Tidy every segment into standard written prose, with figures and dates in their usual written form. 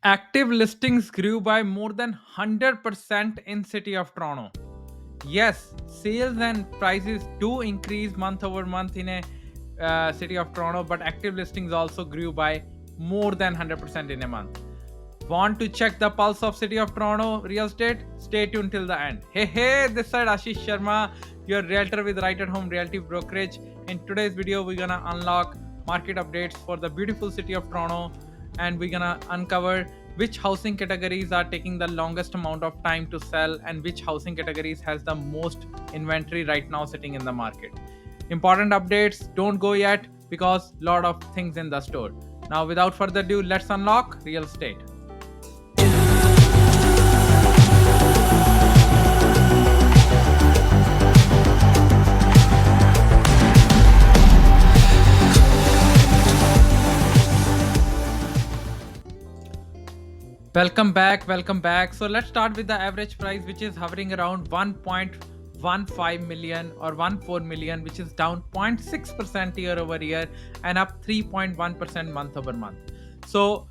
Active listings grew by more than 100% in city of Toronto. Yes, sales and prices do increase month over month in a city of Toronto, but active listings also grew by more than 100% in a month. Want to check the pulse of city of Toronto real estate? Stay tuned till the end. Hey, this side Ashish Sharma, your realtor with Right at Home Realty Brokerage. In today's video, we're gonna unlock market updates for the beautiful city of Toronto, and we're gonna uncover which housing categories are taking the longest amount of time to sell and which housing categories has the most inventory right now sitting in the market. Important updates, don't go yet because lot of things in the store. Now without further ado, let's unlock real estate. Welcome back. So let's start with the average price, which is hovering around 1.15 million or 14 million, which is down 0.6% year over year and up 3.1% month over month. So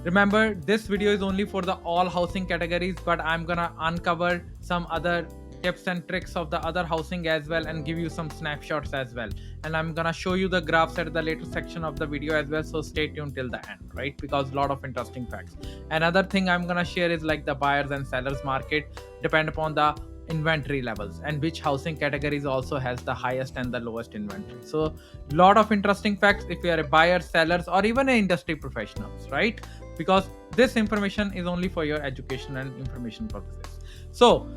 remember, this video is only for the all housing categories, but I'm gonna uncover some other tips and tricks of the other housing as well and give you some snapshots as well. And I'm gonna show you the graphs at the later section of the video as well. So stay tuned till the end, right? Because a lot of interesting facts. Another thing I'm gonna share is like the buyers and sellers market depend upon the inventory levels and which housing categories also has the highest and the lowest inventory. So lot of interesting facts if you are a buyer, sellers, or even a industry professionals, right? Because this information is only for your education and information purposes. So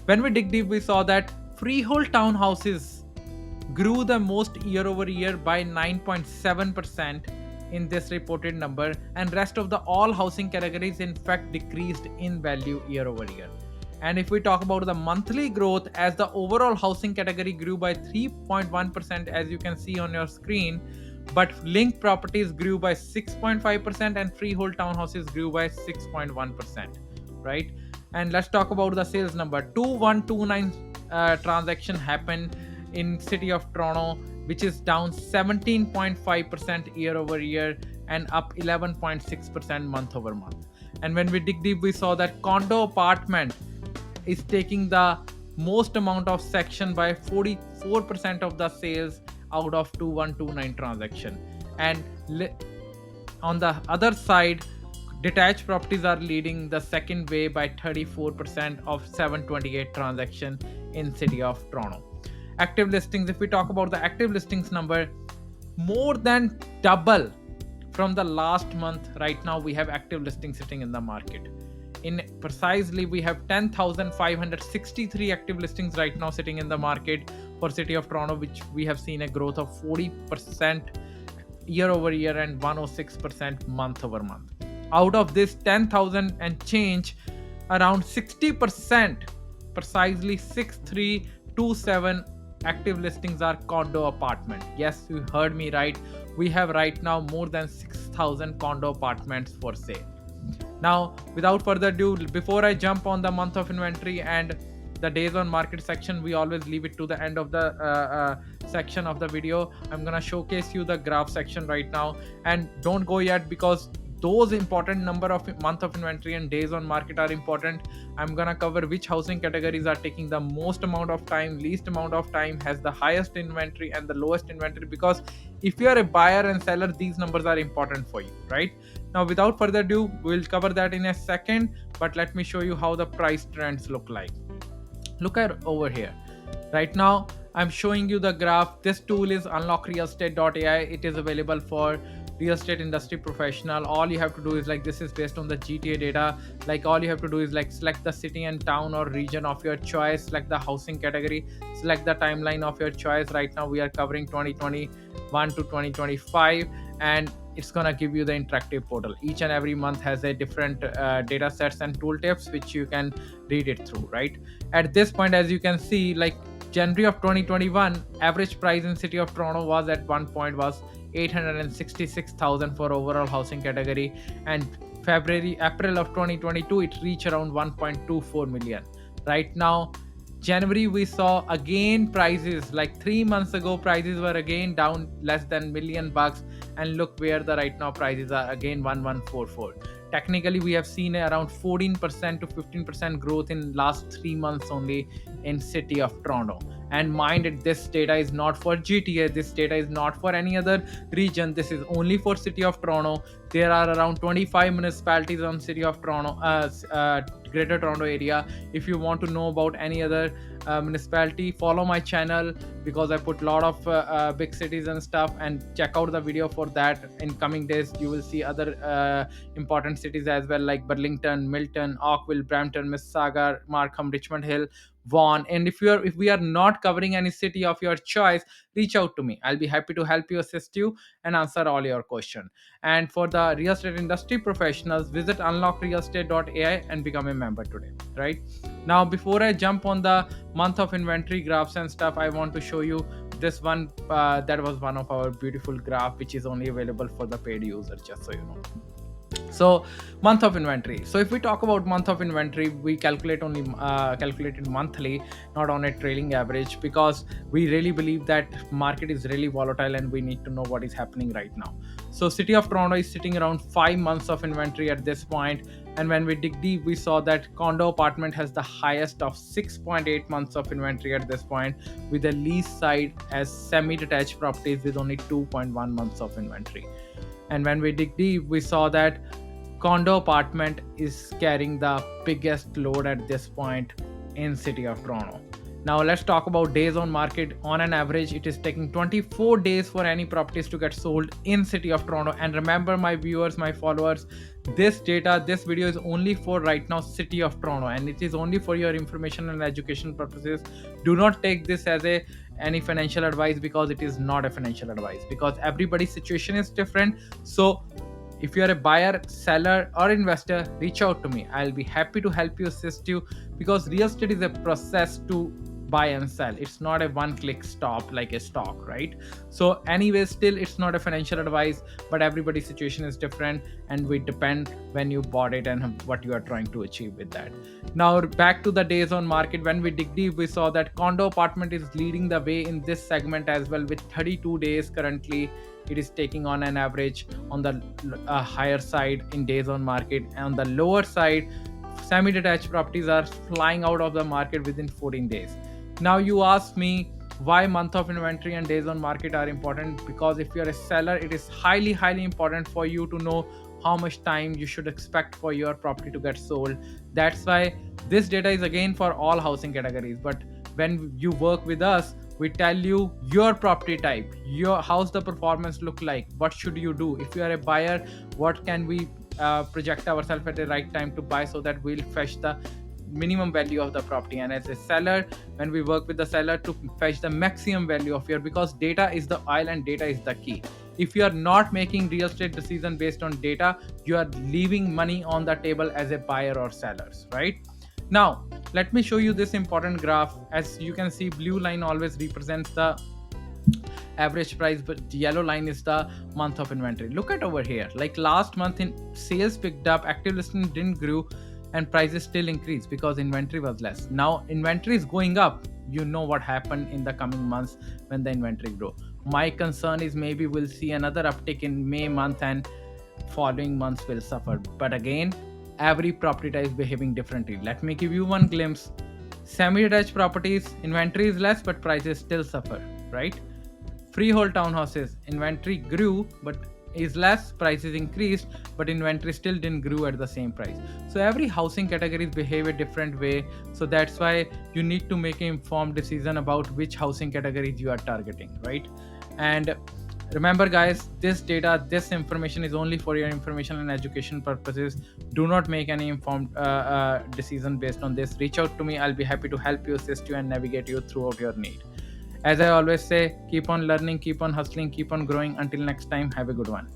when we dig deep, we saw that freehold townhouses grew the most year over year by 9.7% in this reported number, and rest of the all housing categories in fact decreased in value year over year. And if we talk about the monthly growth, as the overall housing category grew by 3.1%, as you can see on your screen, but linked properties grew by 6.5% and freehold townhouses grew by 6.1%, right? And let's talk about the sales number. 2129 transaction happened in city of Toronto, which is down 17.5% year over year and up 11.6% month over month. And when we dig deep, we saw that condo apartment is taking the most amount of section by 44% of the sales out of 2129 transaction. And on the other side, detached properties are leading the second way by 34% of 728 transaction in city of Toronto. Active listings, if we talk about the active listings number, more than double from the last month. Right now we have active listings sitting in the market. In precisely, we have 10,563 active listings right now sitting in the market for city of Toronto, which we have seen a growth of 40% year over year and 106% month over month. Out of this 10,000 and change, around 60%, precisely 6327 active listings are condo apartment. Yes, you heard me right. We have right now more than 6,000 condo apartments for sale. Now, without further ado, before I jump on the month of inventory and the days on market section, we always leave it to the end of the section of the video. I'm gonna showcase you the graph section right now, and don't go yet because those important number of month of inventory and days on market are important. I'm gonna cover which housing categories are taking the most amount of time, least amount of time, has the highest inventory and the lowest inventory, because if you are a buyer and seller, these numbers are important for you, right? Now without further ado, we'll cover that in a second, but let me show you how the price trends look like. Look at over here. Right now I'm showing you the graph. This tool is unlockrealestate.ai. It is available for real estate industry professional. All you have to do is like, this is based on the GTA data. Like all you have to do is like select the city and town or region of your choice, select the housing category, select the timeline of your choice. Right now we are covering 2021 to 2025, and it's gonna give you the interactive portal. Each and every month has a different data sets and tooltips which you can read it through, right? At this point, as you can see, like January of 2021, average price in city of Toronto was at one point was 866,000 for overall housing category, and April of 2022 it reached around 1.24 million. Right now January we saw again prices like 3 months ago, prices were again down less than $1 million, and look where the right now prices are again 1144. technically we have seen around 14% to 15% growth in last 3 months only in city of Toronto. And mind it, this data is not for GTA, this data is not for any other region, this is only for city of Toronto. There are around 25 municipalities on city of Toronto, greater Toronto area. If you want to know about any other municipality, follow my channel, because I put a lot of big cities and stuff, and check out the video for that. In coming days you will see other important cities as well, like Burlington, Milton, Oakville, Brampton, Mississauga, Markham, Richmond Hill, Vaughan. And if we are not covering any city of your choice, reach out to me, I'll be happy to help you, assist you, and answer all your question. And for the real estate industry professionals, visit unlockrealestate.ai and become a member today. Right now, before I jump on the month of inventory graphs and stuff, I want to show you this one. That was one of our beautiful graph, which is only available for the paid user, just so you know. So month of inventory, so if we talk about month of inventory, we calculate only calculated monthly, not on a trailing average, because we really believe that market is really volatile and we need to know what is happening right now. So city of Toronto is sitting around 5 months of inventory at this point. And when we dig deep, we saw that condo apartment has the highest of 6.8 months of inventory at this point, with the lease side as semi-detached properties with only 2.1 months of inventory. And when we dig deep, we saw that condo apartment is carrying the biggest load at this point in city of Toronto. Now let's talk about days on market. On an average, it is taking 24 days for any properties to get sold in city of Toronto. And remember, my viewers, my followers, this data, this video is only for right now city of Toronto, and it is only for your information and education purposes. Do not take this as a any financial advice, because it is not a financial advice, because everybody's situation is different. So if you are a buyer, seller, or investor, reach out to me, I'll be happy to help you, assist you, because real estate is a process to buy and sell. It's not a one click stop like a stock, right? So anyway, still it's not a financial advice, but everybody's situation is different, and we depend when you bought it and what you are trying to achieve with that. Now back to the days on market. When we dig deep, we saw that condo apartment is leading the way in this segment as well, with 32 days currently. It is taking on an average on the higher side in days on market, and on the lower side, semi-detached properties are flying out of the market within 14 days. Now you ask me why month of inventory and days on market are important, because if you're a seller, it is highly important for you to know how much time you should expect for your property to get sold. That's why this data is again for all housing categories, but when you work with us, we tell you your property type, your how's the performance look like, what should you do. If you are a buyer, what can we project ourselves at the right time to buy, so that we'll fetch the minimum value of the property. And as a seller, when we work with the seller to fetch the maximum value of your, because data is the oil and data is the key. If you are not making real estate decision based on data, you are leaving money on the table as a buyer or sellers, right? Now let me show you this important graph. As you can see, blue line always represents the average price, but the yellow line is the month of inventory. Look at over here, like last month in sales picked up, active listing didn't grow, and prices still increased because inventory was less. Now inventory is going up. You know what happened in the coming months when the inventory grow. My concern is maybe we'll see another uptick in May month, and following months will suffer. But again, every property type is behaving differently. Let me give you one glimpse. Semi-detached properties, inventory is less, but prices still suffer, right? Freehold townhouses, inventory grew but is less, prices increased, but inventory still didn't grow at the same price. So every housing categories behave a different way. So that's why you need to make an informed decision about which housing categories you are targeting, right? And remember guys, this data, this information is only for your information and education purposes. Do not make any informed decision based on this. Reach out to me, I'll be happy to help you, assist you, and navigate you throughout your need. As I always say, keep on learning, keep on hustling, keep on growing. Until next time, have a good one.